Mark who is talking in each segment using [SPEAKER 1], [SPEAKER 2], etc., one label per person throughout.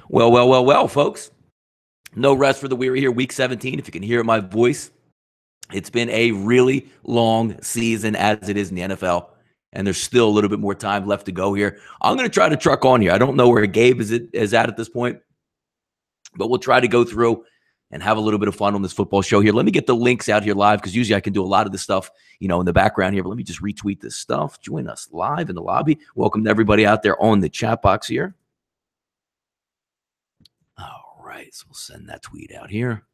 [SPEAKER 1] Well, folks. No rest for the weary here. Week 17, if you can hear my voice. It's been a really long season as it is in the NFL, and there's still a little bit more time left to go here. I'm going to try to truck on here. I don't know where Gabe is at this point, but we'll try to go through and have a little bit of fun on this football show here. Let me get the links out here live because usually I can do a lot of this stuff, in the background here. But let me just retweet this stuff. Join us live in the lobby. Welcome to everybody out there on the chat box here. All right, so we'll send that tweet out here.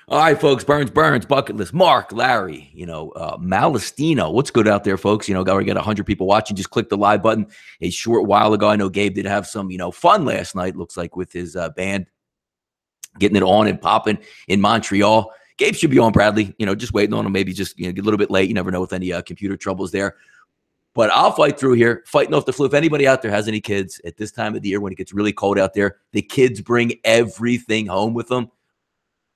[SPEAKER 1] All right, folks, Burns, Bucket List, Mark, Larry, Malastino. What's good out there, folks? We got 100 people watching. Just click the live button. A short while ago, I know Gabe did have some, fun last night, looks like, with his band, getting it on and popping in Montreal. Gabe should be on, Bradley, just waiting on him, maybe just get a little bit late. You never know with any computer troubles there. But I'll fight through here, fighting off the flu. If anybody out there has any kids at this time of the year when it gets really cold out there, the kids bring everything home with them.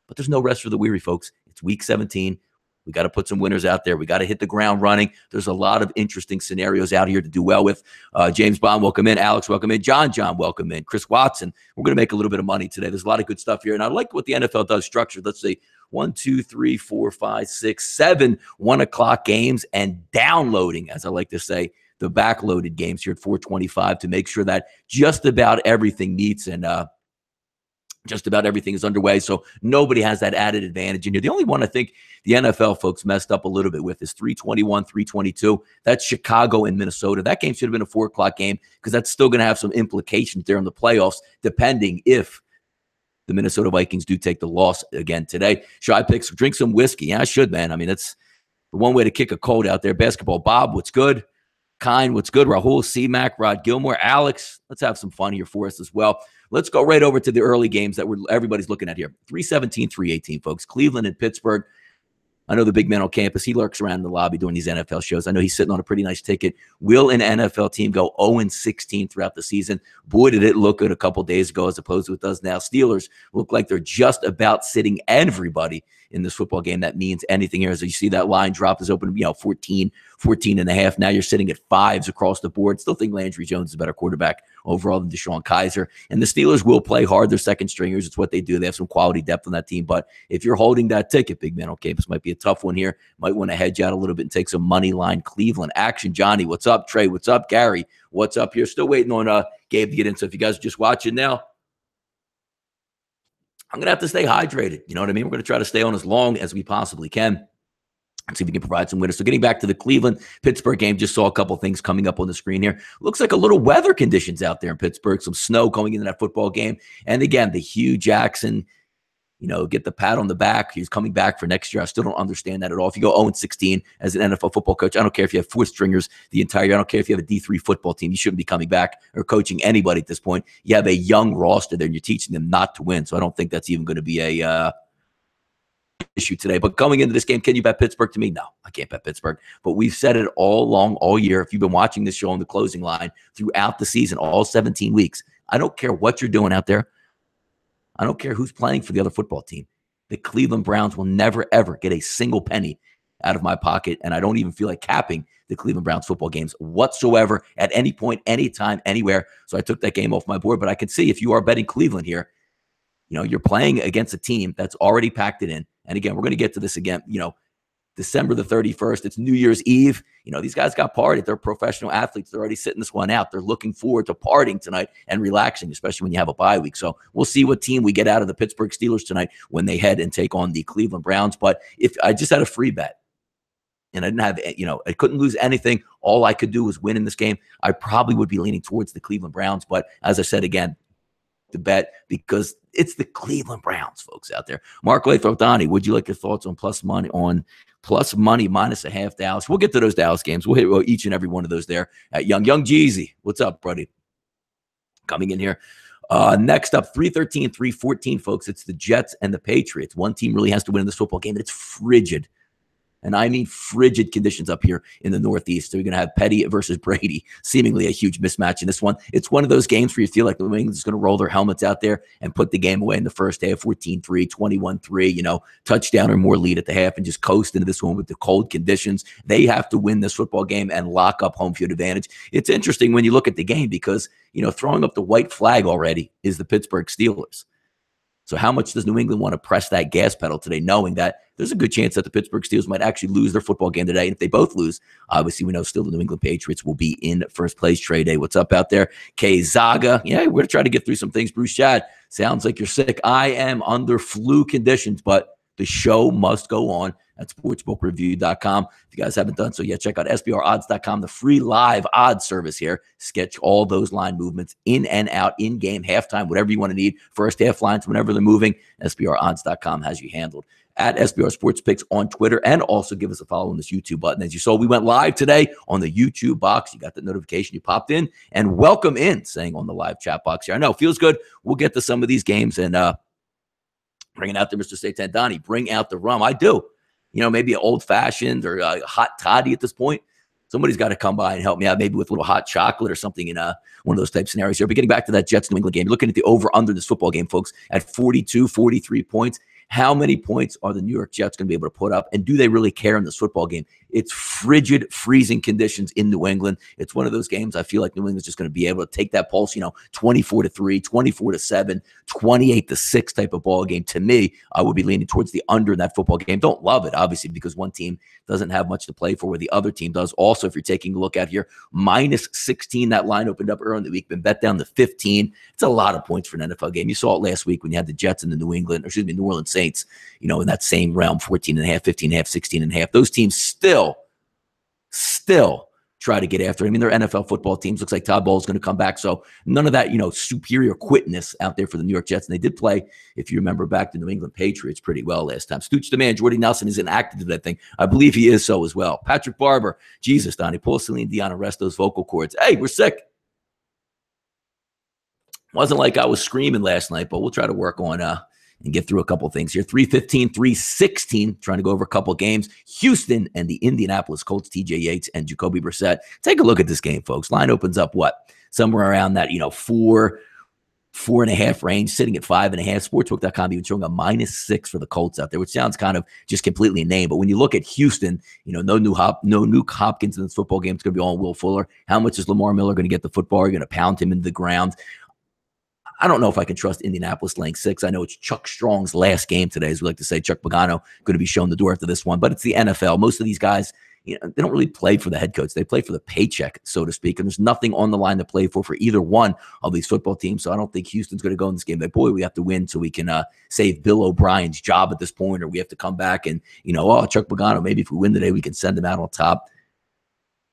[SPEAKER 1] But there's no rest for the weary, folks. It's week 17. We got to put some winners out there. We got to hit the ground running. There's a lot of interesting scenarios out here to do well with. James Bond, welcome in. Alex, welcome in. John, welcome in. Chris Watson, we're going to make a little bit of money today. There's a lot of good stuff here. And I like what the NFL does structured. Let's see, 1, 2, 3, 4, 5, 6, 7 1 o'clock games, and downloading, as I like to say, the backloaded games here at 425 to make sure that just about everything meets and just about everything is underway, so nobody has that added advantage in here. The only one I think the NFL folks messed up a little bit with is 321, 322. That's Chicago and Minnesota. That game should have been a 4 o'clock game because that's still going to have some implications there in the playoffs, depending if the Minnesota Vikings do take the loss again today. Should I drink some whiskey? Yeah, I should, man. I mean, that's the one way to kick a cold out there. Basketball. Bob, what's good? Kind, what's good? Rahul, C-Mac, Rod Gilmore, Alex. Let's have some fun here for us as well. Let's go right over to the early games that everybody's looking at here. 317, 318, folks. Cleveland and Pittsburgh. I know the big man on campus. He lurks around in the lobby doing these NFL shows. I know he's sitting on a pretty nice ticket. Will an NFL team go 0-16 throughout the season? Boy, did it look good a couple days ago as opposed to what it does now. Steelers look like they're just about sitting everybody in this football game that means anything here. As you see that line drop is open, 14 and a half. Now you're sitting at 5s across the board. Still think Landry Jones is a better quarterback overall than Deshaun Kaiser. And the Steelers will play hard. They're second stringers. It's what they do. They have some quality depth on that team. But if you're holding that ticket, big man on campus, might be a tough one here. Might want to hedge out a little bit and take some money line Cleveland action. Johnny, what's up? Trey, what's up? Gary, what's up here? Still waiting on Gabe to get in. So if you guys are just watching now, I'm going to have to stay hydrated. You know what I mean? We're going to try to stay on as long as we possibly can and see if we can provide some winners. So getting back to the Cleveland-Pittsburgh game, just saw a couple things coming up on the screen here. Looks like a little weather conditions out there in Pittsburgh, some snow going into that football game. And again, the Hugh Jackson, get the pat on the back. He's coming back for next year. I still don't understand that at all. If you go 0-16 as an NFL football coach, I don't care if you have 4 stringers the entire year. I don't care if you have a D3 football team. You shouldn't be coming back or coaching anybody at this point. You have a young roster there, and you're teaching them not to win. So I don't think that's even going to be a issue today. But going into this game, can you bet Pittsburgh? To me, no, I can't bet Pittsburgh. But we've said it all along, all year. If you've been watching this show on the closing line throughout the season, all 17 weeks, I don't care what you're doing out there. I don't care who's playing for the other football team. The Cleveland Browns will never, ever get a single penny out of my pocket, and I don't even feel like capping the Cleveland Browns football games whatsoever at any point, anytime, anywhere. So I took that game off my board, but I can see if you are betting Cleveland here, you're playing against a team that's already packed it in. And again, we're going to get to this again, December the 31st. It's New Year's Eve. These guys got partied. They're professional athletes. They're already sitting this one out. They're looking forward to partying tonight and relaxing, especially when you have a bye week. So we'll see what team we get out of the Pittsburgh Steelers tonight when they head and take on the Cleveland Browns. But if I just had a free bet and I didn't have, I couldn't lose anything, all I could do was win in this game, I probably would be leaning towards the Cleveland Browns. But as I said, again, the bet because it's the Cleveland Browns, folks out there. Mark Lathrop, Donnie, would you like your thoughts on plus money minus a half Dallas? We'll get to those Dallas games. We'll hit each and every one of those there at Young Jeezy. What's up, buddy? Coming in here. Next up, 313, 314, folks. It's the Jets and the Patriots. One team really has to win in this football game, and it's frigid. And I mean frigid conditions up here in the Northeast. So you're going to have Petty versus Brady, seemingly a huge mismatch in this one. It's one of those games where you feel like New England's going to roll their helmets out there and put the game away in the first half, 14-3, 21-3, touchdown or more lead at the half and just coast into this one with the cold conditions. They have to win this football game and lock up home field advantage. It's interesting when you look at the game because, throwing up the white flag already is the Pittsburgh Steelers. So how much does New England want to press that gas pedal today, knowing that there's a good chance that the Pittsburgh Steelers might actually lose their football game today? And if they both lose, obviously we know still the New England Patriots will be in first place. Trey Day, what's up out there? Kay Zaga, yeah, we're going to try to get through some things. Bruce Shad, sounds like you're sick. I am under flu conditions, but the show must go on at sportsbookreview.com. If you guys haven't done so yet, check out SBRodds.com, the free live odds service here. Sketch all those line movements in and out, in-game, halftime, whatever you want to need. First half lines, whenever they're moving, SBRodds.com has you handled. At SBR Sports Picks on Twitter, and also give us a follow on this YouTube button. As you saw, we went live today on the YouTube box. You got the notification, you popped in, and welcome in, saying on the live chat box here. I know, feels good. We'll get to some of these games and bring it out there, Mr. Satan Donnie. Bring out the rum. I do. Maybe an old-fashioned or a hot toddy at this point. Somebody's got to come by and help me out, maybe with a little hot chocolate or something in one of those type scenarios here. But getting back to that Jets-New England game, you're looking at the over-under this football game, folks, at 42, 43 points. How many points are the New York Jets going to be able to put up? And do they really care in this football game? It's frigid, freezing conditions in New England. It's one of those games I feel like New England's just going to be able to take that pulse, 24-3, 24-7, 28-6 type of ball game. To me, I would be leaning towards the under in that football game. Don't love it, obviously, because one team doesn't have much to play for where the other team does. Also, if you're taking a look out here, -16, that line opened up early in the week, been bet down to 15. It's a lot of points for an NFL game. You saw it last week when you had the Jets and the New Orleans Saints, in that same realm, 14.5, 15.5, 16.5. Those teams still try to get after it. I mean, they're NFL football teams. Looks like Todd Bowles going to come back. So none of that, superior quitness out there for the New York Jets. And they did play, if you remember, back the New England Patriots pretty well last time. Stooch the man, Jordy Nelson is inactive to that thing. I believe he is so as well. Patrick Barber, Jesus, Donnie, pull Celine Dion and rest those vocal cords. Hey, we're sick. Wasn't like I was screaming last night, but we'll try to work on and get through a couple things here. 3:15, 3:16, trying to go over a couple games. Houston and the Indianapolis Colts, TJ Yates and Jacoby Brissett. Take a look at this game, folks. Line opens up somewhere around that, 4.5 range, sitting at 5.5. Sportsbook.com even showing a -6 for the Colts out there, which sounds kind of just completely inane. But when you look at Houston, no Nuke Hopkins in this football game. It's going to be all Will Fuller. How much is Lamar Miller going to get the football? You're going to pound him into the ground. I don't know if I can trust Indianapolis laying 6. I know it's Chuck Strong's last game today, as we like to say. Chuck Pagano going to be shown the door after this one. But it's the NFL. Most of these guys, they don't really play for the head coach. They play for the paycheck, so to speak. And there's nothing on the line to play for either one of these football teams. So I don't think Houston's going to go in this game. But boy, we have to win so we can save Bill O'Brien's job at this point. Or we have to come back and, Chuck Pagano, maybe if we win today, we can send him out on top.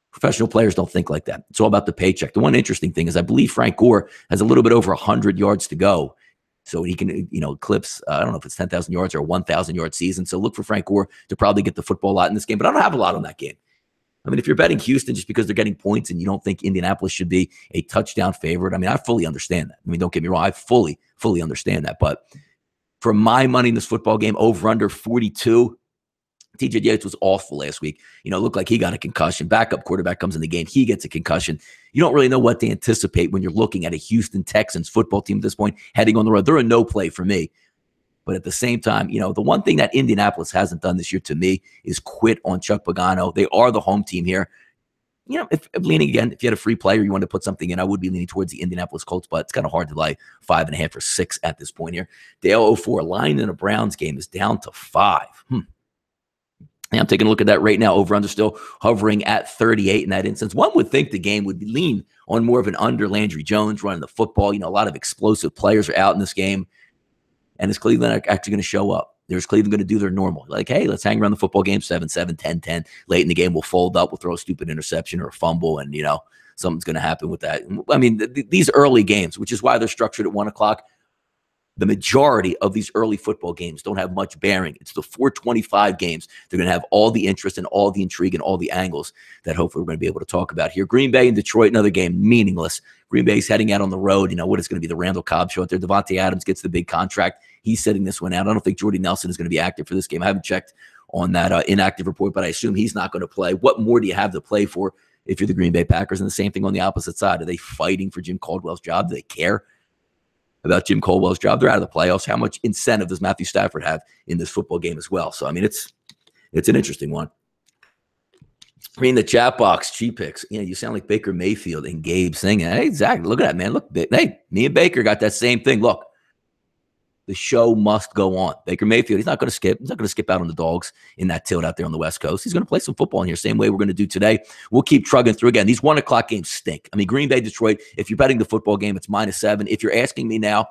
[SPEAKER 1] Professional players don't think like that. It's all about the paycheck. The one interesting thing is I believe Frank Gore has a little bit over 100 yards to go. So he can, eclipse, I don't know if it's 10,000 yards or a 1,000-yard season. So look for Frank Gore to probably get the football a lot in this game. But I don't have a lot on that game. I mean, if you're betting Houston just because they're getting points and you don't think Indianapolis should be a touchdown favorite, I mean, I fully understand that. I mean, don't get me wrong. I fully understand that. But for my money in this football game, over under 42, TJ Yates was awful last week. Looked like he got a concussion. Backup quarterback comes in the game. He gets a concussion. You don't really know what to anticipate when you're looking at a Houston Texans football team at this point heading on the road. They're a no play for me. But at the same time, the one thing that Indianapolis hasn't done this year to me is quit on Chuck Pagano. They are the home team here. If leaning again, if you had a free play or you wanted to put something in, I would be leaning towards the Indianapolis Colts, but it's kind of hard to lay 5.5 or 6 at this point here. Dale 04 line in a Browns game is down to 5. And I'm taking a look at that right now. Over under still hovering at 38 in that instance. One would think the game would lean on more of an under. Landry Jones running the football. A lot of explosive players are out in this game. And is Cleveland actually going to show up? There's Cleveland going to do their normal. Like, hey, let's hang around the football game, 7-7, 10-10. Late in the game, we'll fold up. We'll throw a stupid interception or a fumble, and, something's going to happen with that. I mean, these early games, which is why they're structured at 1 o'clock, the majority of these early football games don't have much bearing. It's the 4:25 games. They're going to have all the interest and all the intrigue and all the angles that hopefully we're going to be able to talk about here. Green Bay and Detroit, another game, meaningless. Green Bay's heading out on the road. What is going to be the Randall Cobb show out there? Devontae Adams gets the big contract. He's setting this one out. I don't think Jordy Nelson is going to be active for this game. I haven't checked on that inactive report, but I assume he's not going to play. What more do you have to play for if you're the Green Bay Packers? And the same thing on the opposite side. Are they fighting for Jim Caldwell's job? Do they care about Jim Caldwell's job? They're out of the playoffs. How much incentive does Matthew Stafford have in this football game as well? So, I mean, it's an interesting one. I mean, the chat box, cheap picks. You sound like Baker Mayfield and Gabe singing. Hey, Zach, look at that, man. Look, hey, me and Baker got that same thing. Look, the show must go on. Baker Mayfield, he's not going to skip. He's not going to skip out on the dogs in that tilt out there on the West Coast. He's going to play some football in here, same way we're going to do today. We'll keep trugging through. Again, these 1 o'clock games stink. I mean, Green Bay, Detroit, if you're betting the football game, it's -7. If you're asking me now,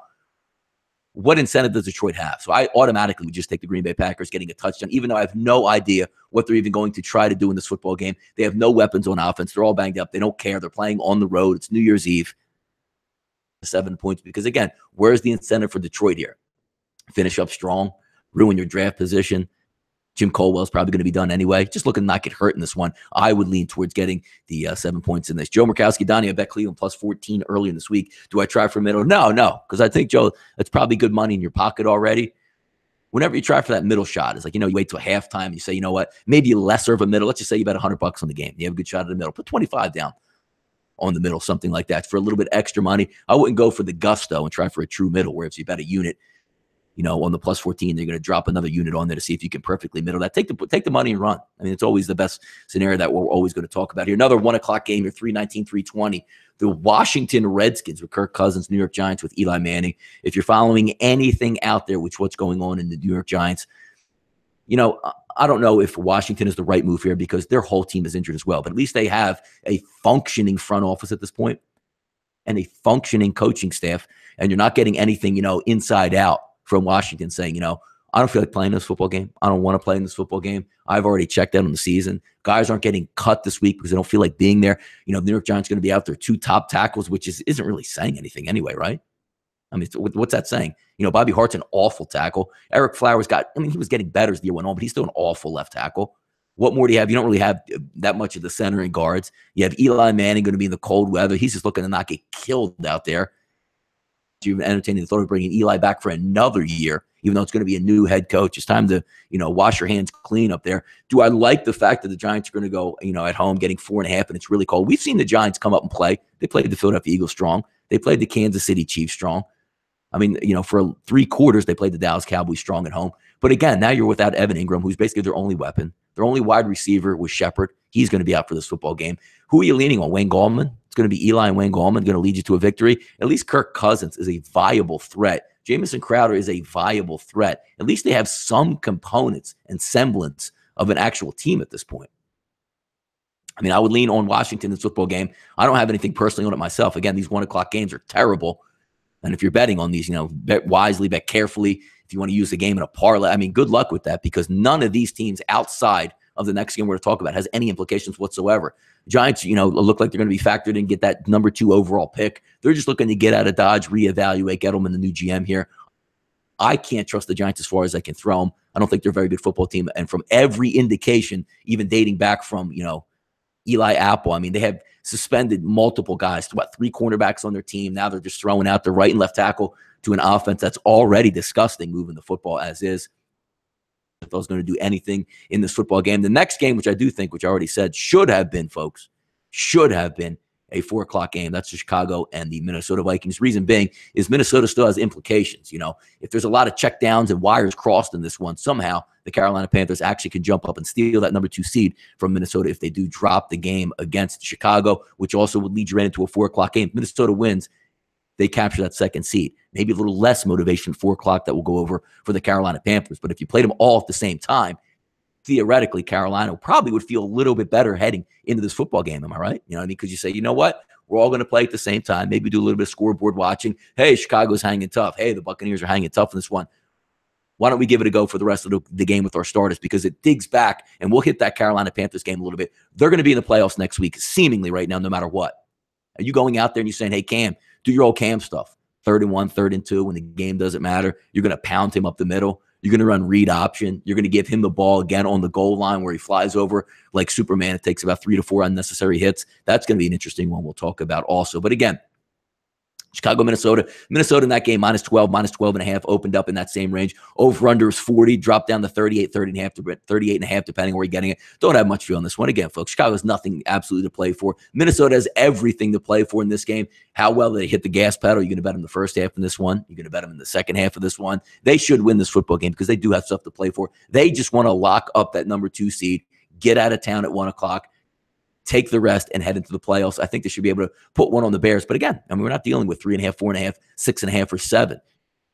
[SPEAKER 1] what incentive does Detroit have? So I automatically would just take the Green Bay Packers getting a touchdown, even though I have no idea what they're even going to try to do in this football game. They have no weapons on offense. They're all banged up. They don't care. They're playing on the road. It's New Year's Eve. 7 points because, again, where's the incentive for Detroit here? Finish up strong, ruin your draft position. Jim Caldwell's probably going to be done anyway. Just looking to not get hurt in this one. I would lean towards getting the 7 points in this. Joe Murkowski, Donnie, I bet Cleveland +14 early in this week. Do I try for a middle? No, because I think, Joe, that's probably good money in your pocket already. Whenever you try for that middle shot, it's like, you wait till halftime and you say, you know what, maybe lesser of a middle. Let's just say you bet $100 on the game. You have a good shot at the middle. Put 25 down on the middle, something like that. For a little bit extra money, I wouldn't go for the gusto and try for a true middle, where if you bet a unit, on the +14, they're going to drop another unit on there to see if you can perfectly middle that. Take the money and run. I mean, it's always the best scenario that we're always going to talk about here. Another 1 o'clock game here, 319, 320. The Washington Redskins with Kirk Cousins, New York Giants with Eli Manning. If you're following anything out there, what's going on in the New York Giants, I don't know if Washington is the right move here because their whole team is injured as well. But at least they have a functioning front office at this point and a functioning coaching staff, and you're not getting anything, inside out from Washington saying, I don't feel like playing this football game. I don't want to play in this football game. I've already checked out on the season. Guys aren't getting cut this week because they don't feel like being there. The New York Giants going to be out there 2 top tackles, which isn't really saying anything anyway, right? I mean, what's that saying? Bobby Hart's an awful tackle. Eric Flowers he was getting better as the year went on, but he's still an awful left tackle. What more do you have? You don't really have that much of the center and guards. You have Eli Manning going to be in the cold weather. He's just looking to not get killed out there. You're entertaining the thought of bringing Eli back for another year, even though it's going to be a new head coach. It's time to, wash your hands clean up there. Do I like the fact that the Giants are going to go, at home getting 4.5 and it's really cold? We've seen the Giants come up and play. They played the Philadelphia Eagles strong. They played the Kansas City Chiefs strong. I mean, for 3 quarters, they played the Dallas Cowboys strong at home. But again, now you're without Evan Ingram, who's basically their only weapon. Their only wide receiver was Shepard. He's going to be out for this football game. Who are you leaning on? Wayne Gallman? It's going to be Eli and Wayne Gallman going to lead you to a victory. At least Kirk Cousins is a viable threat. Jamison Crowder is a viable threat. At least they have some components and semblance of an actual team at this point. I mean, I would lean on Washington in this football game. I don't have anything personally on it myself. Again, these 1 o'clock games are terrible. And if you're betting on these, bet wisely, bet carefully. If you want to use the game in a parlay, I mean, good luck with that because none of these teams outside of the next game we're going to talk about has any implications whatsoever. Giants, look like they're going to be factored in, get that number 2 overall pick. They're just looking to get out of Dodge, reevaluate, get them in the new GM here. I can't trust the Giants as far as I can throw them. I don't think they're a very good football team. And from every indication, even dating back from, Eli Apple, I mean, they have suspended multiple guys, 3 cornerbacks on their team. Now they're just throwing out the right and left tackle to an offense that's already disgusting moving the football as is. If I was going to do anything in this football game, the next game, which I do think, which I already said, should have been a 4 o'clock game. That's the Chicago and the Minnesota Vikings. Reason being is Minnesota still has implications. If there's a lot of check downs and wires crossed in this one, somehow the Carolina Panthers actually can jump up and steal that number 2 seed from Minnesota if they do drop the game against Chicago, which also would lead you right into a 4 o'clock game. If Minnesota wins, they capture that 2nd seed. Maybe a little less motivation at 4 o'clock that will go over for the Carolina Panthers. But if you played them all at the same time, theoretically, Carolina probably would feel a little bit better heading into this football game. Am I right? You know what I mean? Because you say, you know what? We're all going to play at the same time. Maybe do a little bit of scoreboard watching. Hey, Chicago's hanging tough. Hey, the Buccaneers are hanging tough in this one. Why don't we give it a go for the rest of the game with our starters? Because it digs back, and we'll hit that Carolina Panthers game a little bit. They're going to be in the playoffs next week, seemingly right now, no matter what. Are you going out there and you're saying, hey, Cam, do your old Cam stuff. 3rd and 1, 3rd and 2, when the game doesn't matter. You're going to pound him up the middle. You're going to run read option. You're going to give him the ball again on the goal line where he flies over like Superman. It takes about 3 to 4 unnecessary hits. That's going to be an interesting one we'll talk about also. But again, Chicago, Minnesota. Minnesota in that game, -12, -12.5, opened up in that same range. Over-under is 40, dropped down to 38, 38.5, depending where you're getting it. Don't have much feel on this one. Again, folks, Chicago has nothing absolutely to play for. Minnesota has everything to play for in this game. How well they hit the gas pedal. You're going to bet them the first half in this one. You're going to bet them in the second half of this one. They should win this football game because they do have stuff to play for. They just want to lock up that number 2 seed, get out of town at 1 o'clock, take the rest, and head into the playoffs. I think they should be able to put one on the Bears. But again, I mean, we're not dealing with 3.5, 4.5, 6.5, or 7.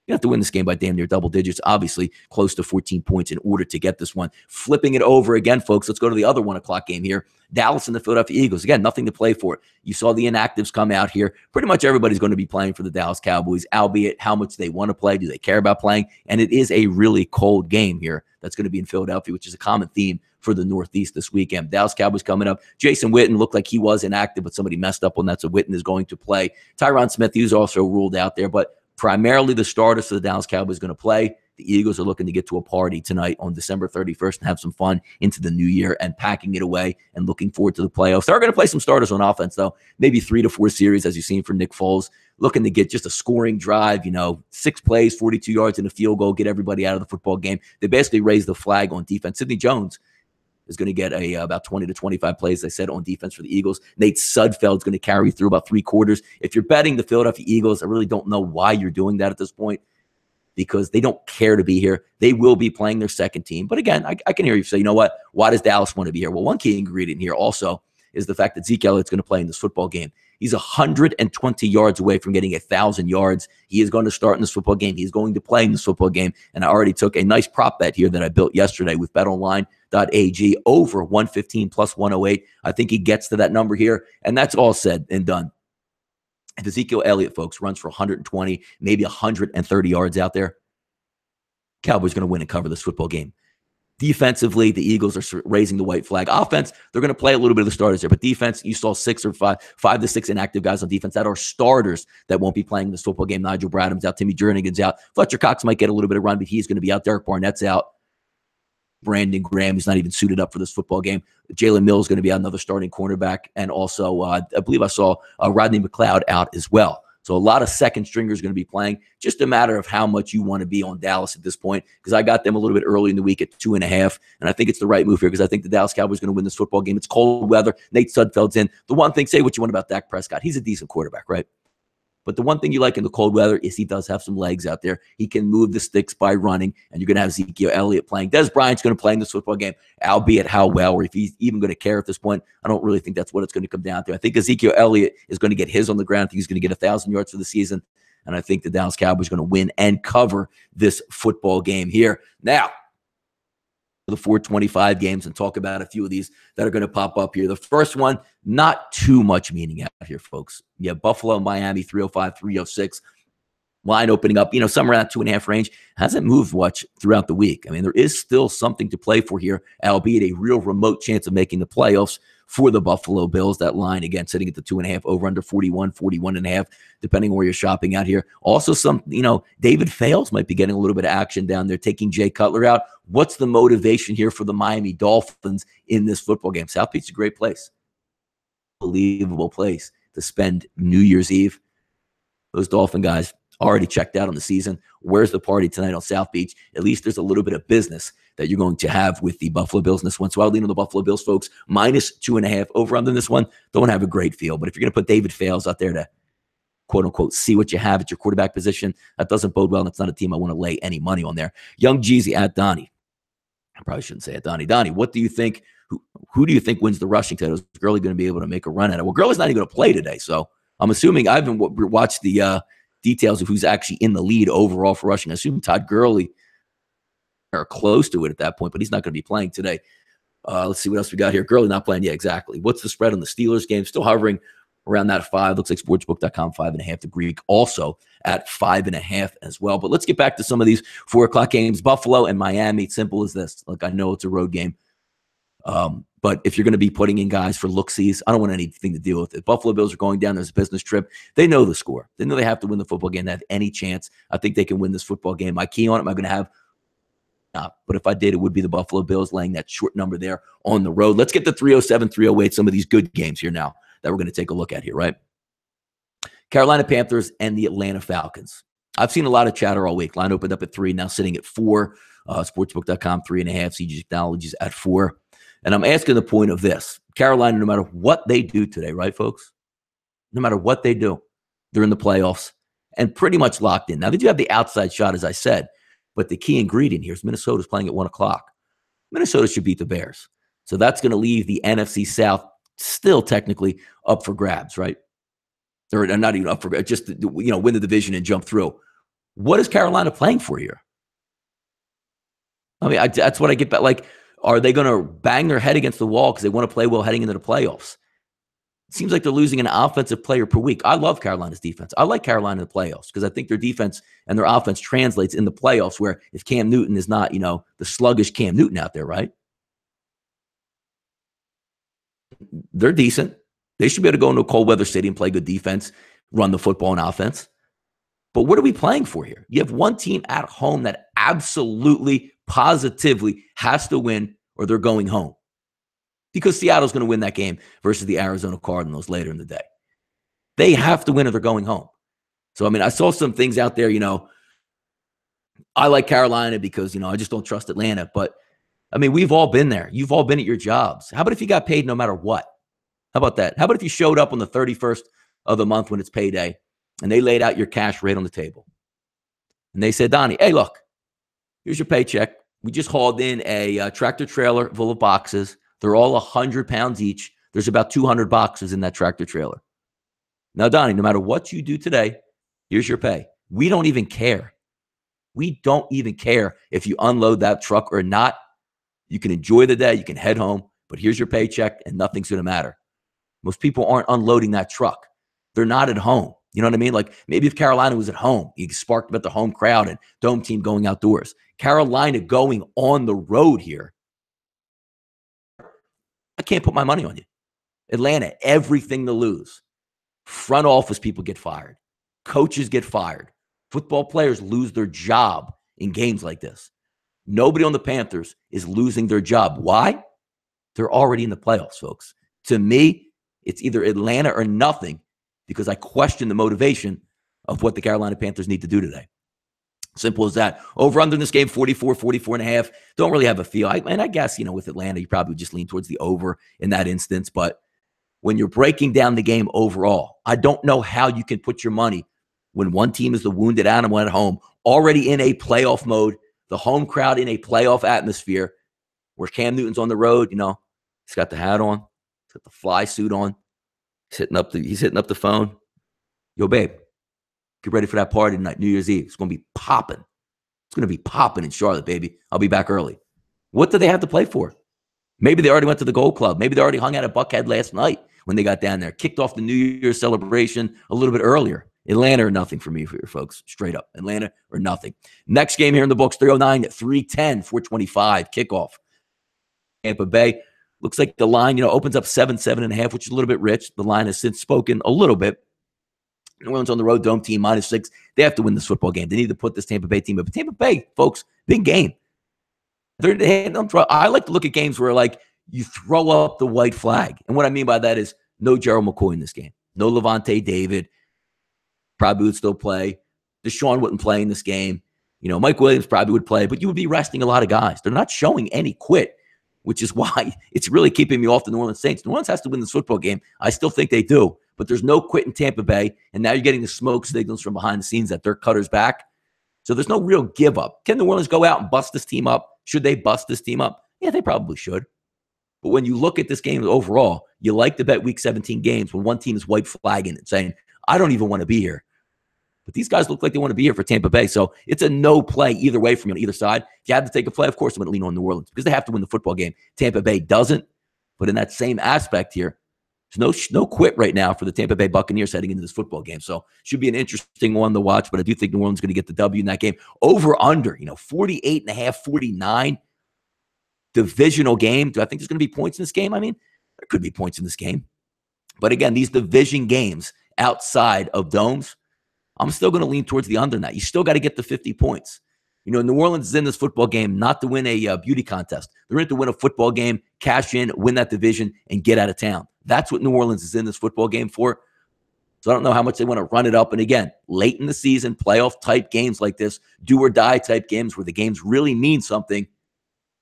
[SPEAKER 1] You have to win this game by damn near double digits, obviously close to 14 points in order to get this one. Flipping it over again, folks, let's go to the other 1 o'clock game here. Dallas and the Philadelphia Eagles. Again, nothing to play for. You saw the inactives come out here. Pretty much everybody's going to be playing for the Dallas Cowboys, albeit how much they want to play. Do they care about playing? And it is a really cold game here that's going to be in Philadelphia, which is a common theme for the Northeast this weekend. Dallas Cowboys coming up. Jason Witten looked like he was inactive, but somebody messed up on that, so Witten is going to play. Tyron Smith, he was also ruled out there, but primarily the starters for the Dallas Cowboys going to play. The Eagles are looking to get to a party tonight on December 31st and have some fun into the new year and packing it away and looking forward to the playoffs. They're going to play some starters on offense, though. Maybe 3 to 4 series, as you've seen from Nick Foles, looking to get just a scoring drive, 6 plays, 42 yards and a field goal, get everybody out of the football game. They basically raised the flag on defense. Sidney Jones is going to get about 20 to 25 plays, I said, on defense for the Eagles. Nate Sudfeld's going to carry through about 3 quarters. If you're betting the Philadelphia Eagles, I really don't know why you're doing that at this point, because they don't care to be here. They will be playing their second team. But again, I can hear you say, you know what? Why does Dallas want to be here? Well, one key ingredient here also is the fact that Zeke Elliott's going to play in this football game. He's 120 yards away from getting 1,000 yards. He is going to start in this football game. He's going to play in this football game. And I already took a nice prop bet here that I built yesterday with betonline.ag over 115 plus 108. I think he gets to that number here. And that's all said and done. If Ezekiel Elliott, folks, runs for 120, maybe 130 yards out there, Cowboys going to win and cover this football game. Defensively, the Eagles are raising the white flag. Offense, they're going to play a little bit of the starters there. But defense, you saw 5 to 6 inactive guys on defense that are starters that won't be playing this football game. Nigel Bradham's out. Timmy Jernigan's out. Fletcher Cox might get a little bit of run, but he's going to be out. Derek Barnett's out. Brandon Graham is not even suited up for this football game. Jalen Mills is going to be out, another starting cornerback. And also, I believe I saw Rodney McLeod out as well. So a lot of second stringers going to be playing. Just a matter of how much you want to be on Dallas at this point, because I got them a little bit early in the week at 2.5, and I think it's the right move here because I think the Dallas Cowboys are going to win this football game. It's cold weather. Nate Sudfeld's in. The one thing, say what you want about Dak Prescott. He's a decent quarterback, right? But the one thing you like in the cold weather is he does have some legs out there. He can move the sticks by running, and you're going to have Ezekiel Elliott playing. Des Bryant's going to play in this football game, albeit how well, or if he's even going to care at this point. I don't really think that's what it's going to come down to. I think Ezekiel Elliott is going to get his on the ground. I think he's going to get 1,000 yards for the season, and I think the Dallas Cowboys are going to win and cover this football game here. Now, the 425 games and talk about a few of these that are going to pop up here. The first one, not too much meaning out here, folks. Yeah, Buffalo, Miami, 305, 306. Line opening up, somewhere around 2.5 range. Hasn't moved much throughout the week. I mean, there is still something to play for here, albeit a real remote chance of making the playoffs for the Buffalo Bills. That line, again, sitting at the 2.5, over under 41.5, depending on where you're shopping out here. Also, David Fales might be getting a little bit of action down there, taking Jay Cutler out. What's the motivation here for the Miami Dolphins in this football game? South Beach's a great place. Unbelievable place to spend New Year's Eve. Those Dolphin guys already checked out on the season. Where's the party tonight on South Beach? At least there's a little bit of business that you're going to have with the Buffalo Bills in this one. So I'll lean on the Buffalo Bills, folks, -2.5 over under this one. Don't have a great feel. But if you're going to put David Fales out there to, quote unquote, see what you have at your quarterback position, that doesn't bode well. And it's not a team I want to lay any money on there. Young Jeezy at Donnie. I probably shouldn't say it, Donnie. Donnie, what do you think? Who do you think wins the rushing title? Is Gurley going to be able to make a run at it? Well, Gurley's not even going to play today. So I'm assuming I haven't watched the details of who's actually in the lead overall for rushing. I assume Todd Gurley are close to it at that point, but he's not going to be playing today. Let's see what else we got here. Gurley not playing. Yeah, exactly. What's the spread on the Steelers game? Still hovering around that 5. Looks like sportsbook.com 5.5. The Greek also at 5.5 as well. But let's get back to some of these 4 o'clock games. Buffalo and Miami. Simple as this. Look, I know it's a road game. But if you're going to be putting in guys for look-sees, I don't want anything to deal with it. Buffalo Bills are going down. There's a business trip. They know the score. They know they have to win the football game. They have any chance. I think they can win this football game. My key on it, am I going to have? But if I did, it would be the Buffalo Bills laying that short number there on the road. Let's get the 307, 308, some of these good games here now that we're going to take a look at here, right? Carolina Panthers and the Atlanta Falcons. I've seen a lot of chatter all week. Line opened up at 3, now sitting at 4. Sportsbook.com, 3.5. CG Technologies at 4. And I'm asking the point of this. Carolina, no matter what they do today, right, folks? No matter what they do, they're in the playoffs and pretty much locked in. Now, they do have the outside shot, as I said, but the key ingredient here is Minnesota's playing at 1 o'clock. Minnesota should beat the Bears. So that's going to leave the NFC South still technically up for grabs, right? Or not even up for grabs, just win the division and jump through. What is Carolina playing for here? I mean, that's what I get back. Like, are they going to bang their head against the wall because they want to play well heading into the playoffs? It seems like they're losing an offensive player per week. I love Carolina's defense. I like Carolina in the playoffs because I think their defense and their offense translates in the playoffs, where if Cam Newton is not, the sluggish Cam Newton out there, right? They're decent. They should be able to go into a cold weather city and play good defense, run the football and offense. But what are we playing for here? You have one team at home that absolutely, positively has to win or they're going home. Because Seattle's going to win that game versus the Arizona Cardinals later in the day. They have to win or they're going home. So, I mean, I saw some things out there, I like Carolina because, I just don't trust Atlanta. But, I mean, we've all been there. You've all been at your jobs. How about if you got paid no matter what? How about that? How about if you showed up on the 31st of the month when it's payday and they laid out your cash right on the table? And they said, Donnie, hey, look, here's your paycheck. We just hauled in a tractor trailer full of boxes. They're all 100 pounds each. There's about 200 boxes in that tractor trailer. Now, Donnie, no matter what you do today, here's your pay. We don't even care. We don't even care if you unload that truck or not. You can enjoy the day. You can head home. But here's your paycheck, and nothing's going to matter. Most people aren't unloading that truck. They're not at home. You know what I mean? Like maybe if Carolina was at home, you sparked about the home crowd and dome team going outdoors. Carolina going on the road here. I can't put my money on you. Atlanta, everything to lose. Front office people get fired. Coaches get fired. Football players lose their job in games like this. Nobody on the Panthers is losing their job. Why? They're already in the playoffs, folks. To me, it's either Atlanta or nothing because I question the motivation of what the Carolina Panthers need to do today. Simple as that. Over under in this game, 44.5. Don't really have a feel. I guess, with Atlanta, you probably would just lean towards the over in that instance. But when you're breaking down the game overall, I don't know how you can put your money when one team is the wounded animal at home, already in a playoff mode, the home crowd in a playoff atmosphere, where Cam Newton's on the road, he's got the hat on, he's got the fly suit on, he's hitting up the phone. Yo, babe, get ready for that party tonight, New Year's Eve. It's going to be popping. It's going to be popping in Charlotte, baby. I'll be back early. What do they have to play for? Maybe they already went to the Gold Club. Maybe they already hung out at Buckhead last night when they got down there. Kicked off the New Year's celebration a little bit earlier. Atlanta or nothing for me, for your folks. Straight up. Atlanta or nothing. Next game here in the books, 309, 310, 425. Kickoff. Tampa Bay. Looks like the line, opens up 7.5, which is a little bit rich. The line has since spoken a little bit. New Orleans on the road, dome team, -6. They have to win this football game. They need to put this Tampa Bay team up. But Tampa Bay, folks, big game. I like to look at games where, you throw up the white flag. And what I mean by that is no Gerald McCoy in this game. No Levante David. Probably would still play. Deshaun wouldn't play in this game. Mike Williams probably would play, but you would be resting a lot of guys. They're not showing any quit, which is why it's really keeping me off the New Orleans Saints. New Orleans has to win this football game. I still think they do, but there's no quit in Tampa Bay, and now you're getting the smoke signals from behind the scenes that they're Cutter's back. So there's no real give up. Can New Orleans go out and bust this team up? Should they bust this team up? Yeah, they probably should. But when you look at this game overall, you like to bet Week 17 games when one team is white flagging and saying, I don't even want to be here. But these guys look like they want to be here for Tampa Bay. So it's a no play either way from you on either side. If you had to take a play, of course, I'm going to lean on New Orleans because they have to win the football game. Tampa Bay doesn't. But in that same aspect here, there's no quit right now for the Tampa Bay Buccaneers heading into this football game. So should be an interesting one to watch. But I do think New Orleans is going to get the W in that game. Over under, 48.5, 49. Divisional game. Do I think there's going to be points in this game? I mean, there could be points in this game. But again, these division games outside of domes, I'm still going to lean towards the under in that. You still got to get the 50 points. New Orleans is in this football game not to win a beauty contest. They're in to win a football game, cash in, win that division, and get out of town. That's what New Orleans is in this football game for. So I don't know how much they want to run it up. And again, late in the season, playoff type games like this, do or die type games where the games really mean something,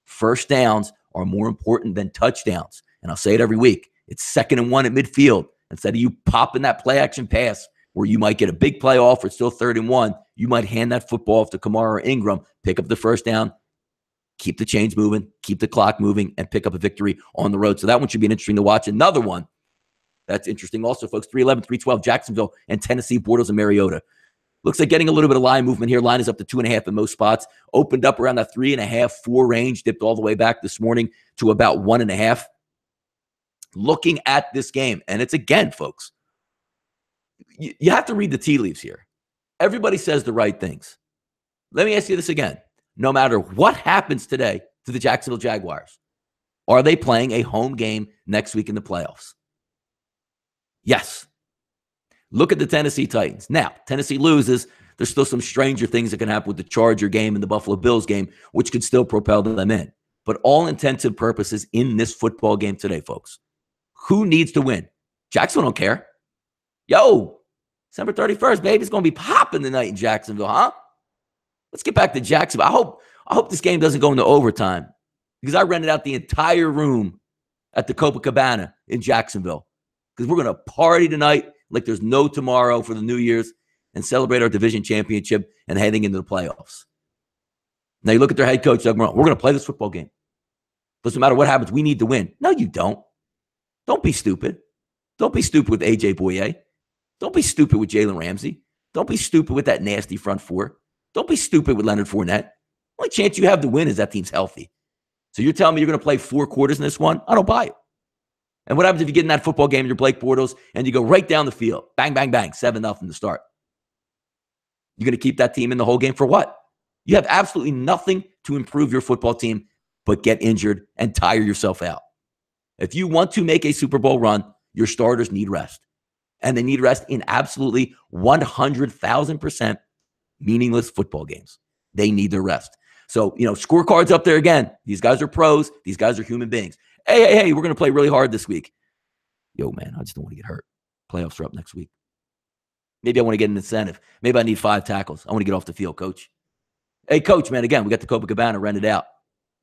[SPEAKER 1] first downs are more important than touchdowns. And I'll say it every week. It's 2nd and 1 at midfield. Instead of you popping that play action pass where you might get a big play off or it's still 3rd and 1, you might hand that football off to Kamara or Ingram, pick up the first down, keep the chains moving, keep the clock moving, and pick up a victory on the road. So that one should be interesting to watch. Another one that's interesting also, folks, 3-11, 3-12, Jacksonville and Tennessee, Bortles and Mariota. Looks like getting a little bit of line movement here. Line is up to 2.5 in most spots. Opened up around that 3.5, 4 range. Dipped all the way back this morning to about 1.5. Looking at this game, and it's again, folks, you have to read the tea leaves here. Everybody says the right things. Let me ask you this again. No matter what happens today to the Jacksonville Jaguars, are they playing a home game next week in the playoffs? Yes. Look at the Tennessee Titans. Now, Tennessee loses. There's still some stranger things that can happen with the Charger game and the Buffalo Bills game, which could still propel them in. But all intents and purposes in this football game today, folks, who needs to win? Jacksonville don't care. Yo, December 31st, baby, it's going to be popping tonight in Jacksonville, huh? Let's get back to Jacksonville. I hope this game doesn't go into overtime because I rented out the entire room at the Copacabana in Jacksonville because we're going to party tonight like there's no tomorrow for the New Year's and celebrate our division championship and heading into the playoffs. Now you look at their head coach, Doug Marrone. We're going to play this football game. Doesn't matter what happens. We need to win. No, you don't. Don't be stupid. Don't be stupid with A.J. Bouye. Don't be stupid with Jalen Ramsey. Don't be stupid with that nasty front four. Don't be stupid with Leonard Fournette. Only chance you have to win is that team's healthy. So you're telling me you're going to play 4 quarters in this one? I don't buy it. And what happens if you get in that football game, you're Blake Bortles, and you go right down the field? Bang, bang, bang, 7-0 to start. You're going to keep that team in the whole game for what? You have absolutely nothing to improve your football team but get injured and tire yourself out. If you want to make a Super Bowl run, your starters need rest. And they need rest in absolutely 100,000% meaningless football games. They need their rest. So, scorecards up there again. These guys are pros. These guys are human beings. Hey, we're going to play really hard this week. Yo, man, I just don't want to get hurt. Playoffs are up next week. Maybe I want to get an incentive. Maybe I need 5 tackles. I want to get off the field, coach. Hey, coach, man, again, we got the Copacabana rented out.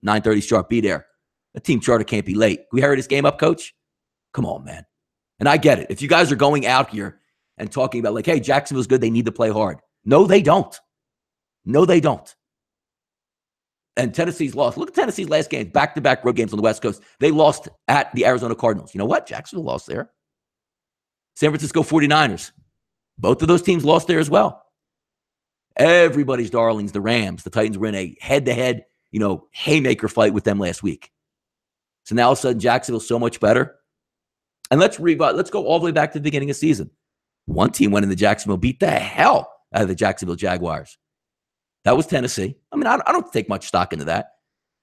[SPEAKER 1] 9:30 sharp, be there. The team charter can't be late. We hurry this game up, coach? Come on, man. And I get it. If you guys are going out here and talking about like, hey, Jacksonville's good, they need to play hard. No, they don't. No, they don't. And Tennessee's lost. Look at Tennessee's last game, back-to-back road games on the West Coast. They lost at the Arizona Cardinals. You know what? Jacksonville lost there. San Francisco 49ers. Both of those teams lost there as well. Everybody's darlings, the Rams. The Titans were in a head-to-head, haymaker fight with them last week. So now all of a sudden, Jacksonville's so much better. And let's go all the way back to the beginning of the season. One team went into Jacksonville, beat the hell out of the Jacksonville Jaguars. That was Tennessee. I mean, I don't take much stock into that.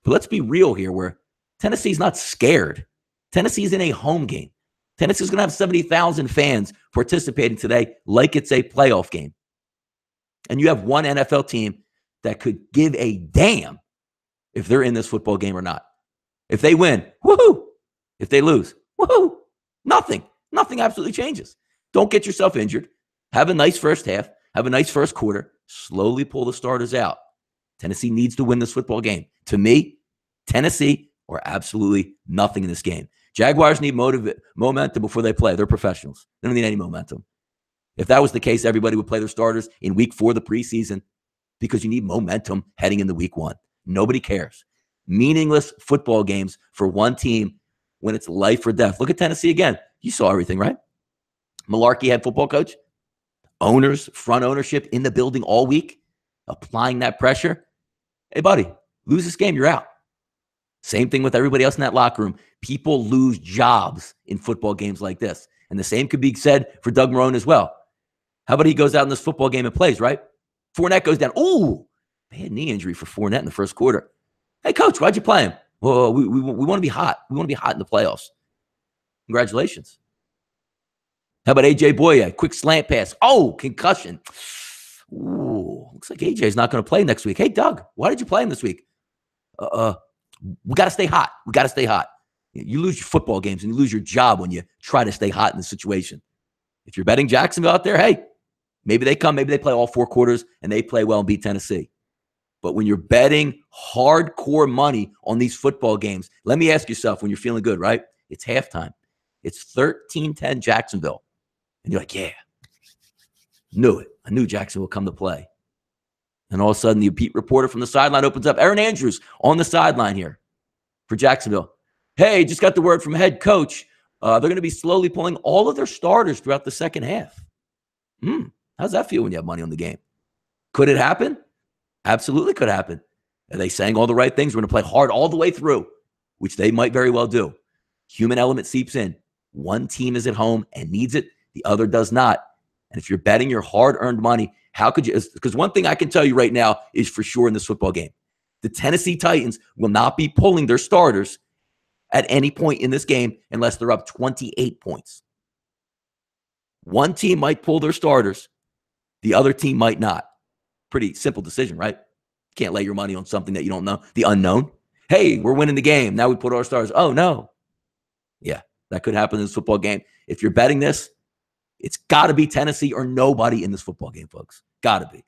[SPEAKER 1] But let's be real here where Tennessee's not scared. Tennessee's in a home game. Tennessee's going to have 70,000 fans participating today like it's a playoff game. And you have one NFL team that could give a damn if they're in this football game or not. If they win, woohoo. If they lose, woohoo. Nothing absolutely changes. Don't get yourself injured. Have a nice first half. Have a nice first quarter. Slowly pull the starters out. Tennessee needs to win this football game. To me, Tennessee or absolutely nothing in this game. Jaguars need momentum before they play. They're professionals. They don't need any momentum. If that was the case, everybody would play their starters in week 4 of the preseason because you need momentum heading into week 1. Nobody cares. Meaningless football games for one team when it's life or death. Look at Tennessee again. You saw everything, right? Malarkey, head football coach. Owners, front ownership in the building all week, applying that pressure. Hey, buddy, lose this game, you're out. Same thing with everybody else in that locker room. People lose jobs in football games like this. And the same could be said for Doug Marrone as well. How about he goes out in this football game and plays, right? Fournette goes down. Ooh, bad knee injury for Fournette in the first quarter. Hey, coach, why'd you play him? Well, we want to be hot. We want to be hot in the playoffs. Congratulations. How about A.J. Bouye? Quick slant pass. Oh, concussion. Ooh, looks like A.J.'s not going to play next week. Hey, Doug, why did you play him this week? We got to stay hot. We got to stay hot. You lose your football games and you lose your job when you try to stay hot in the situation. If you're betting Jacksonville out there, hey, maybe they come, maybe they play all 4 quarters and they play well and beat Tennessee. But when you're betting hardcore money on these football games, let me ask yourself, when you're feeling good, right? It's halftime. It's 13-10 Jacksonville. And you're like, yeah, knew it. I knew Jacksonville would come to play. And all of a sudden, the beat reporter from the sideline opens up. Aaron Andrews on the sideline here for Jacksonville. Hey, just got the word from head coach. They're going to be slowly pulling all of their starters throughout the second half. How's that feel when you have money on the game? Could it happen? Absolutely could happen. Are they saying all the right things? We're going to play hard all the way through, which they might very well do. Human element seeps in. One team is at home and needs it. The other does not. And if you're betting your hard-earned money, how could you? Because one thing I can tell you right now is for sure in this football game, the Tennessee Titans will not be pulling their starters at any point in this game unless they're up 28 points. One team might pull their starters. The other team might not. Pretty simple decision, right? Can't lay your money on something that you don't know. The unknown. Hey, we're winning the game. Now we put our stars. Oh, no. Yeah, that could happen in this football game. If you're betting this, it's got to be Tennessee or nobody in this football game, folks. Got to be.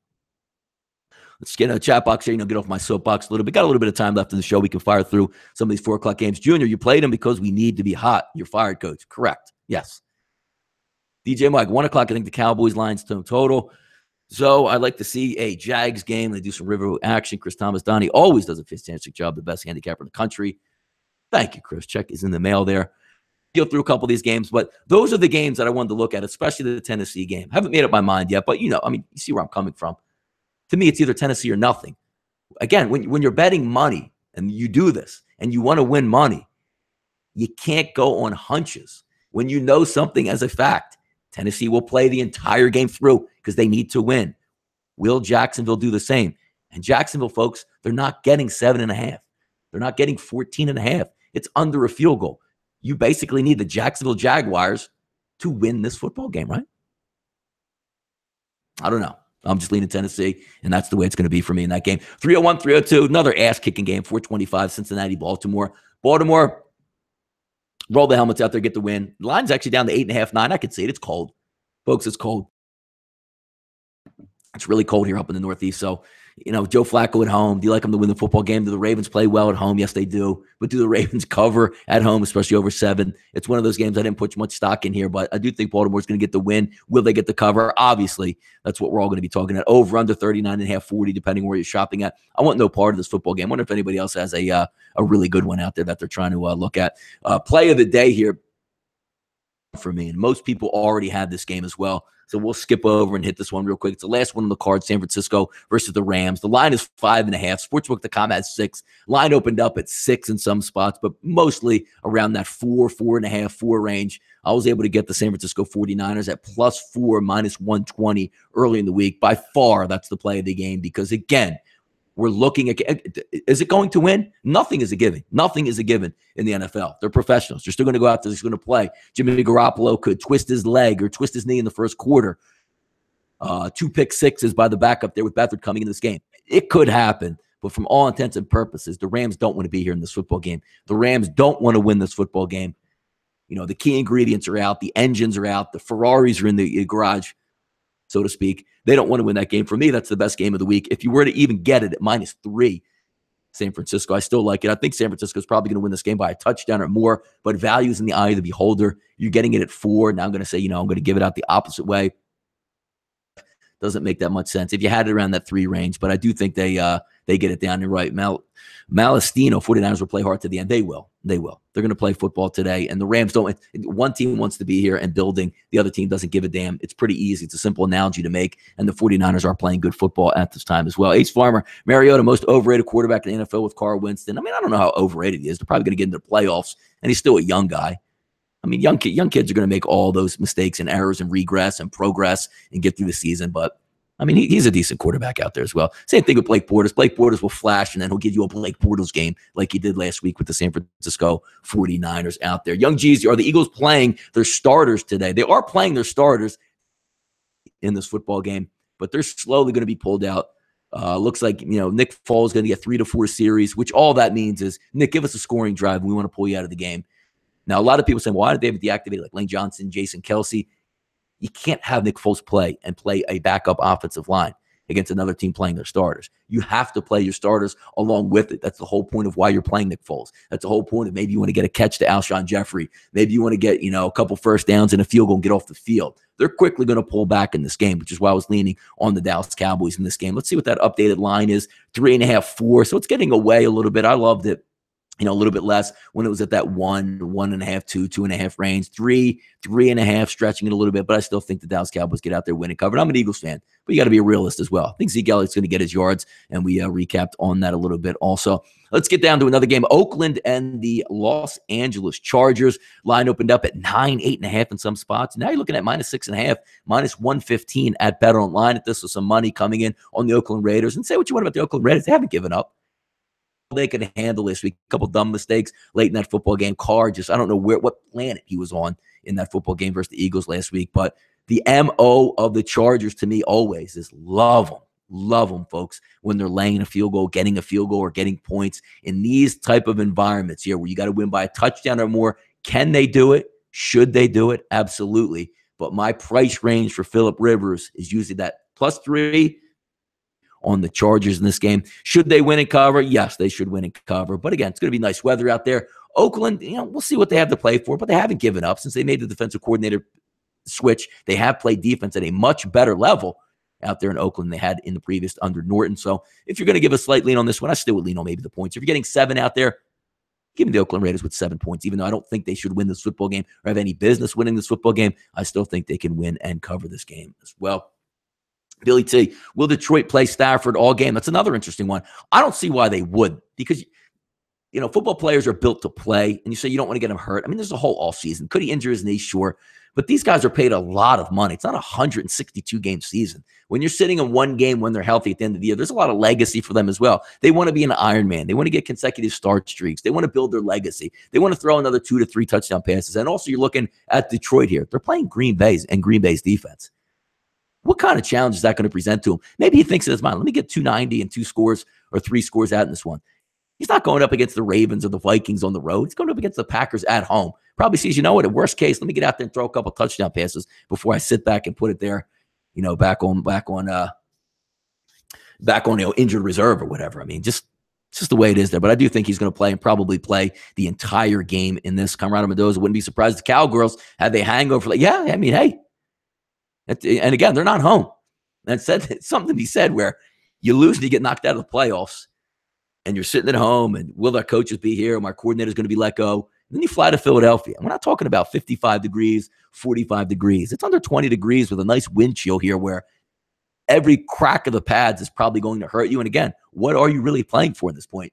[SPEAKER 1] Let's get in the chat box here, get off my soapbox a little bit. Got a little bit of time left in the show. We can fire through some of these 4 o'clock games. Junior, you played them because we need to be hot. You're fired, coach. Correct. Yes. DJ Mike, 1 o'clock, I think the Cowboys lines total. So I'd like to see a Jags game. They do some river action. Chris Thomas Donnie always does a fantastic job, the best handicapper in the country. Thank you, Chris. Check is in the mail there. Go through a couple of these games, but those are the games that I wanted to look at, especially the Tennessee game. Haven't made up my mind yet, but you see where I'm coming from. To me, it's either Tennessee or nothing. Again, when you're betting money and you do this and you want to win money, you can't go on hunches. When you know something as a fact, Tennessee will play the entire game through because they need to win. Will Jacksonville do the same? And Jacksonville, folks, they're not getting 7.5. They're not getting 14.5. It's under a field goal. You basically need the Jacksonville Jaguars to win this football game, right? I don't know. I'm just leaning Tennessee, and that's the way it's going to be for me in that game. 301, 302, another ass-kicking game, 425, Cincinnati, Baltimore. Baltimore, roll the helmets out there, get the win. The line's actually down to 8.5, 9. I can see it. It's cold. Folks, it's cold. It's really cold here up in the Northeast. So, Joe Flacco at home. Do you like him to win the football game? Do the Ravens play well at home? Yes, they do. But do the Ravens cover at home, especially over 7? It's one of those games I didn't put much stock in here, but I do think Baltimore's going to get the win. Will they get the cover? Obviously, that's what we're all going to be talking at. Over, under 39.5, 40, depending where you're shopping at. I want no part of this football game. I wonder if anybody else has a really good one out there that they're trying to look at. Play of the day here for me, and most people already had this game as well. So we'll skip over and hit this one real quick. It's the last one on the card, San Francisco versus the Rams. The line is 5.5. Sportsbook.com has 6. Line opened up at 6 in some spots, but mostly around that 4, 4.5, 4 range. I was able to get the San Francisco 49ers at +4, -120 early in the week. By far, that's the play of the game because, again, we're looking at, is it going to win? Nothing is a given. Nothing is a given in the NFL. They're professionals. They're still going to go out there. They're going to play. Jimmy Garoppolo could twist his leg or twist his knee in the first quarter. 2 pick sixes by the backup there with Beathard coming in this game. It could happen, but from all intents and purposes, the Rams don't want to be here in this football game. The Rams don't want to win this football game. The key ingredients are out. The engines are out. The Ferraris are in the garage, so to speak. They don't want to win that game. For me, that's the best game of the week. If you were to even get it at -3, San Francisco, I still like it. I think San Francisco is probably going to win this game by a touchdown or more, but value's in the eye of the beholder. You're getting it at 4. Now I'm going to say, I'm going to give it out the opposite way. Doesn't make that much sense if you had it around that 3 range, but I do think they get it down. You're right. Malastino, 49ers will play hard to the end. They will. They're going to play football today, and the Rams don't. One team wants to be here and building. The other team doesn't give a damn. It's pretty easy. It's a simple analogy to make, and the 49ers are playing good football at this time as well. Ace Farmer, Mariota, most overrated quarterback in the NFL with Carl Winston. I don't know how overrated he is. They're probably going to get into the playoffs, and he's still a young guy. Young kids are going to make all those mistakes and errors and regress and progress and get through the season, but he's a decent quarterback out there as well. Same thing with Blake Bortles. Blake Bortles will flash, and then he'll give you a Blake Bortles game like he did last week with the San Francisco 49ers out there. Young Jeezy, are the Eagles playing their starters today? They are playing their starters in this football game, but they're slowly going to be pulled out. Looks like, Nick Foles is going to get 3 to 4 series, which all that means is, Nick, give us a scoring drive. We want to pull you out of the game. Now, a lot of people saying, why did they have deactivated like Lane Johnson, Jason Kelsey? You can't have Nick Foles play a backup offensive line against another team playing their starters. You have to play your starters along with it. That's the whole point of why you're playing Nick Foles. That's the whole point of maybe you want to get a catch to Alshon Jeffrey. Maybe you want to get, a couple first downs and a field goal and get off the field. They're quickly going to pull back in this game, which is why I was leaning on the Dallas Cowboys in this game. Let's see what that updated line is. 3.5, 4. So it's getting away a little bit. I loved it. A little bit less when it was at that 1.5, 2.5 range, 3.5, stretching it a little bit. But I still think the Dallas Cowboys get out there winning cover. I'm an Eagles fan, but you got to be a realist as well. I think Zeke Elliott's going to get his yards, and we recapped on that a little bit also. Let's get down to another game. Oakland and the Los Angeles Chargers. Line opened up at 9, 8.5 in some spots. Now you're looking at -6.5, -115 at Bet Online. If this was some money coming in on the Oakland Raiders, and say what you want about the Oakland Raiders, they haven't given up. They could handle this week. A couple dumb mistakes late in that football game. Carr just, I don't know what planet he was on in that football game versus the Eagles last week. But the MO of the Chargers to me always is love them. Love them, folks, when they're laying a field goal, getting a field goal, or getting points in these type of environments here where you got to win by a touchdown or more. Can they do it? Should they do it? Absolutely. But my price range for Phillip Rivers is usually that +3 on the Chargers in this game. Should they win and cover? Yes, they should win and cover. But again, it's going to be nice weather out there. Oakland, we'll see what they have to play for, but they haven't given up since they made the defensive coordinator switch. They have played defense at a much better level out there in Oakland than they had in the previous under Norton. So if you're going to give a slight lean on this one, I still would lean on maybe the points. If you're getting 7 out there, give me the Oakland Raiders with 7 points. Even though I don't think they should win this football game or have any business winning this football game, I still think they can win and cover this game as well. Billy T, will Detroit play Stafford all game? That's another interesting one. I don't see why they would, because football players are built to play, and you say you don't want to get them hurt. I mean, there's a whole offseason. Could he injure his knee? Sure. But these guys are paid a lot of money. It's not a 162-game season. When you're sitting in one game when they're healthy at the end of the year, there's a lot of legacy for them as well. They want to be an Iron Man. They want to get consecutive start streaks. They want to build their legacy. They want to throw another 2 to 3 touchdown passes. And also, you're looking at Detroit here. They're playing Green Bay's defense. What kind of challenge is that going to present to him? Maybe he thinks in his mind, let me get 290 and 2 scores or 3 scores out in this one. He's not going up against the Ravens or the Vikings on the road. He's going up against the Packers at home. Probably sees, at worst case, let me get out there and throw a couple touchdown passes before I sit back and put it there, back on injured reserve or whatever. I mean, just the way it is there. But I do think he's going to play and probably play the entire game in this. Camarada Mendoza wouldn't be surprised if the Cowgirls had they hangover. Hey. And again, they're not home. And it's something to be said where you lose and you get knocked out of the playoffs and you're sitting at home and will our coaches be here? My coordinator is going to be let go. And then you fly to Philadelphia. We're not talking about 55 degrees, 45 degrees. It's under 20 degrees with a nice wind chill here where every crack of the pads is probably going to hurt you. And again, what are you really playing for at this point?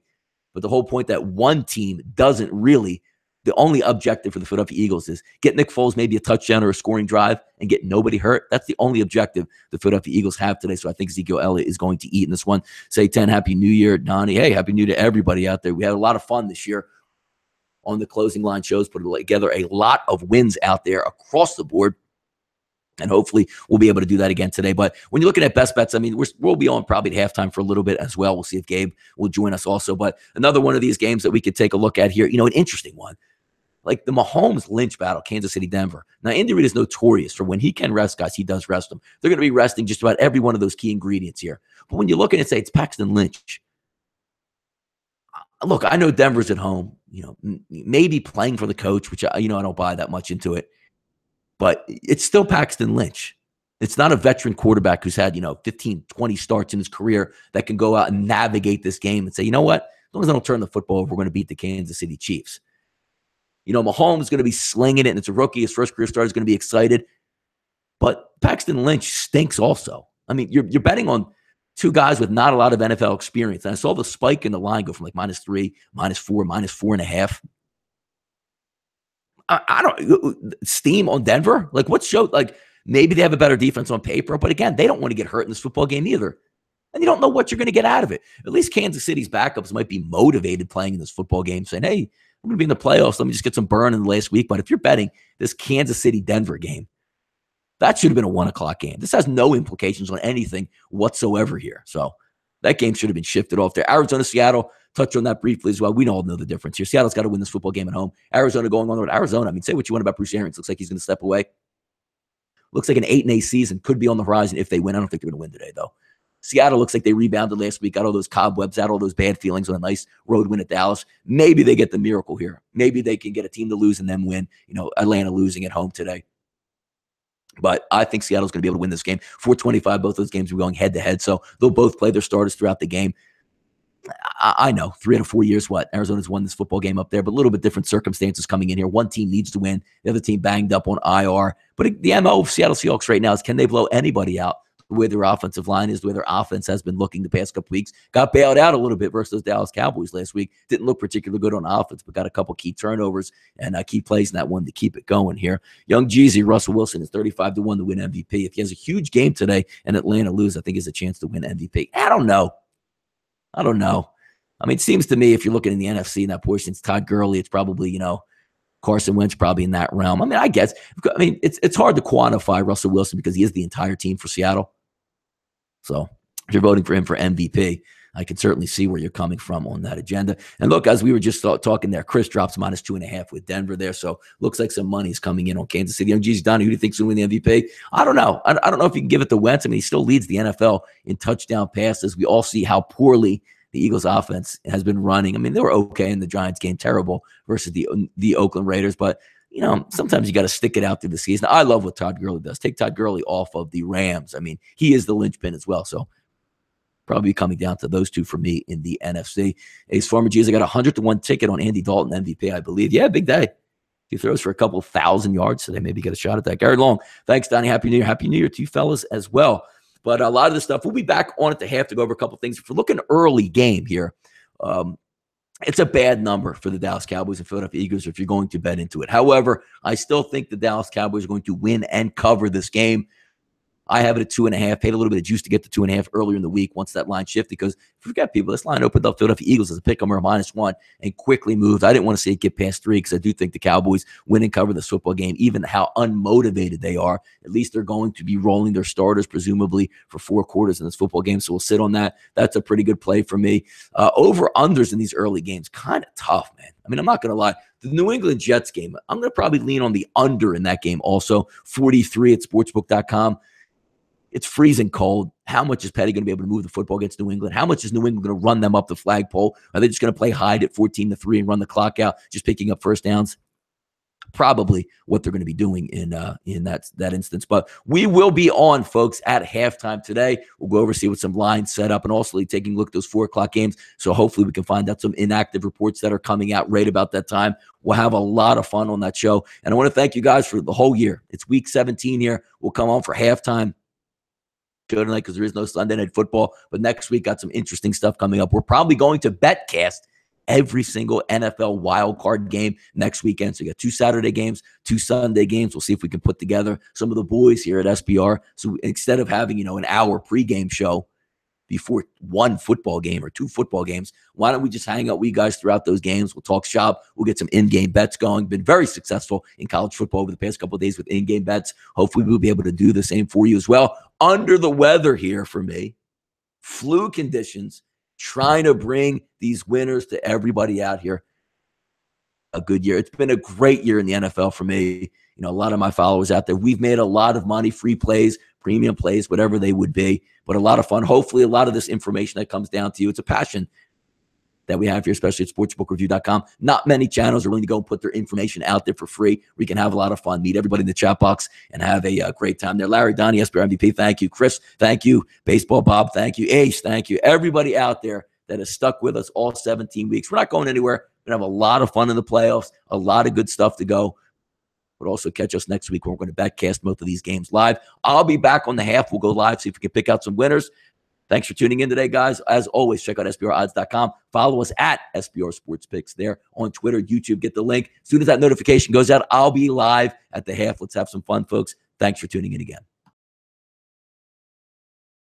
[SPEAKER 1] But the whole point that one team doesn't really, the only objective for the Philadelphia Eagles is get Nick Foles maybe a touchdown or a scoring drive and get nobody hurt. That's the only objective the Philadelphia Eagles have today. So I think Ezekiel Elliott is going to eat in this one. Say 10, Happy New Year, Donnie. Hey, Happy New Year to everybody out there. We had a lot of fun this year on the closing line shows, put together a lot of wins out there across the board. And hopefully we'll be able to do that again today. But when you're looking at best bets, I mean, we'll be on probably at halftime for a little bit as well. We'll see if Gabe will join us also. But another one of these games that we could take a look at here, an interesting one. Like the Mahomes-Lynch battle, Kansas City-Denver. Now, Andy Reid is notorious for when he can rest guys, he does rest them. They're going to be resting just about every one of those key ingredients here. But when you look at it and say it's Paxton Lynch, look, I know Denver's at home, maybe playing for the coach, which, I don't buy that much into it. But it's still Paxton Lynch. It's not a veteran quarterback who's had, 15, 20 starts in his career that can go out and navigate this game and say, you know what? As long as I don't turn the football over, we're going to beat the Kansas City Chiefs. Mahomes is going to be slinging it, and it's a rookie. His first career start is going to be excited. But Paxton Lynch stinks also. I mean, you're betting on two guys with not a lot of NFL experience. And I saw the spike in the line go from like -3, -4, -4.5. I don't steam on Denver. Like what show? Like maybe they have a better defense on paper, but again, they don't want to get hurt in this football game either. And you don't know what you're going to get out of it. At least Kansas City's backups might be motivated playing in this football game, saying, hey, I'm going to be in the playoffs. Let me just get some burn in the last week. But if you're betting this Kansas City-Denver game, that should have been a 1:00 game. This has no implications on anything whatsoever here. So that game should have been shifted off there. Arizona-Seattle, touch on that briefly as well. We all know the difference here. Seattle's got to win this football game at home. Arizona going on the road. Arizona, I mean, say what you want about Bruce Arians. Looks like he's going to step away. Looks like an 8-8 season could be on the horizon if they win. I don't think they're going to win today, though. Seattle looks like they rebounded last week, got all those cobwebs out, all those bad feelings on a nice road win at Dallas. Maybe they get the miracle here. Maybe they can get a team to lose and then win. Atlanta losing at home today. But I think Seattle's going to be able to win this game. 425, both those games are going head-to-head, so they'll both play their starters throughout the game. I know 3 out of 4 years, Arizona's won this football game up there, but a little bit different circumstances coming in here. One team needs to win. The other team banged up on IR. But the MO of Seattle Seahawks right now is, can they blow anybody out? The way their offensive line is, the way their offense has been looking the past couple weeks. Got bailed out a little bit versus those Dallas Cowboys last week. Didn't look particularly good on offense, but got a couple key turnovers and key plays in that one to keep it going here. Young Jeezy, Russell Wilson is 35-1 to win MVP. If he has a huge game today and Atlanta lose, I think he has a chance to win MVP. I don't know. I mean, it seems to me, if you're looking in the NFC in that portion, it's Todd Gurley. It's probably, Carson Wentz probably in that realm. I mean, it's hard to quantify Russell Wilson because he is the entire team for Seattle. So if you're voting for him for MVP, I can certainly see where you're coming from on that agenda. And look, as we were just talking there, Chris drops -2.5 with Denver there. So looks like some money is coming in on Kansas City. Jeez, Donnie, who do you think's going to win the MVP? I don't know. I don't know if you can give it to Wentz. I mean, he still leads the NFL in touchdown passes. We all see how poorly the Eagles offense has been running. I mean, they were okay in the Giants game, terrible versus the Oakland Raiders. But, sometimes you got to stick it out through the season. I love what Todd Gurley does. Take Todd Gurley off of the Rams. I mean, he is the linchpin as well. So probably coming down to those two for me in the NFC. Ace Farmer G's, I got 100-1 ticket on Andy Dalton MVP, I believe. Yeah, big day. If he throws for a couple 1,000 yards today, maybe get a shot at that. Gary Long, thanks, Donnie. Happy New Year. Happy New Year to you fellas as well. But a lot of this stuff, we'll be back on at the half to go over a couple things. If we're looking early game here, it's a bad number for the Dallas Cowboys and Philadelphia Eagles if you're going to bet into it. However, I still think the Dallas Cowboys are going to win and cover this game. I have it at 2.5. Paid a little bit of juice to get to 2.5 earlier in the week once that line shifted, because forget people, this line opened up Philadelphia Eagles as a pick 'em or a -1 and quickly moved. I didn't want to see it get past 3 because I do think the Cowboys win and cover this football game, even how unmotivated they are. At least they're going to be rolling their starters, presumably, for 4 quarters in this football game. So we'll sit on that. That's a pretty good play for me. Over-unders in these early games, kind of tough, man. I mean, I'm not going to lie. The New England Jets game, I'm going to probably lean on the under in that game also. 43 at sportsbook.com. It's freezing cold. How much is Petty going to be able to move the football against New England? How much is New England going to run them up the flagpole? Are they just going to play hide at 14-3 and run the clock out, just picking up first downs? Probably what they're going to be doing in that instance. But we will be on, folks, at halftime today. We'll go over, see what some lines set up, and also taking a look at those 4 o'clock games. So hopefully we can find out some inactive reports that are coming out right about that time. We'll have a lot of fun on that show. And I want to thank you guys for the whole year. It's week 17 here. We'll come on for halftime tonight because there is no Sunday night football. But next week, got some interesting stuff coming up. We're probably going to betcast every single NFL wild card game next weekend. So you got 2 Saturday games, 2 Sunday games. We'll see if we can put together some of the boys here at SBR. So instead of having, an hour pregame show before 1 football game or 2 football games, why don't we just hang out with you guys throughout those games? We'll talk shop. We'll get some in-game bets going. Been very successful in college football over the past couple of days with in-game bets. Hopefully we'll be able to do the same for you as well. Under the weather here for me. Flu conditions. Trying to bring these winners to everybody out here. A good year. It's been a great year in the NFL for me. A lot of my followers out there, we've made a lot of money, free plays, premium plays, whatever they would be, but a lot of fun. Hopefully a lot of this information that comes down to you, it's a passion that we have here, especially at sportsbookreview.com. Not many channels are willing to go and put their information out there for free. We can have a lot of fun, meet everybody in the chat box, and have a great time there. Larry, Donnie, SBR MVP, thank you. Chris, thank you. Baseball Bob, thank you. Ace, thank you. Everybody out there that has stuck with us all 17 weeks. We're not going anywhere. We're going to have a lot of fun in the playoffs, a lot of good stuff to go. But also catch us next week when we're going to betcast both of these games live. I'll be back on the half. We'll go live, see if we can pick out some winners. Thanks for tuning in today, guys. As always, check out SBRodds.com. Follow us at SBR Sports Picks there on Twitter, YouTube. Get the link. As soon as that notification goes out, I'll be live at the half. Let's have some fun, folks. Thanks for tuning in again.